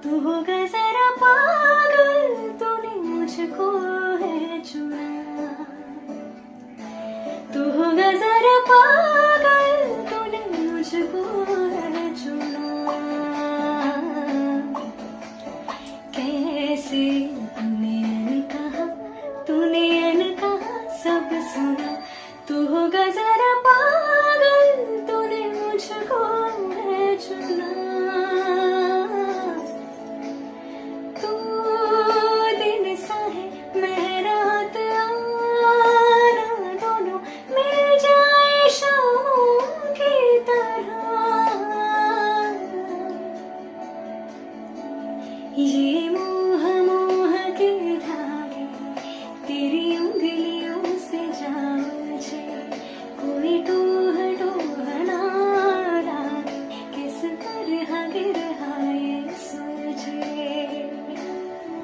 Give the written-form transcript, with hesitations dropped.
तू होगा जरा पागल, तूने मुझको है चुना। तू होगा जरा पागल, तूने मुझको है चुना। कैसे तूने अनकहा सब सुना। तू होगा जरा पागल, तूने मुझको है चुना। तू दिन सा है मैं रात, आना दोनों मिल जाए शामों की तरह। ये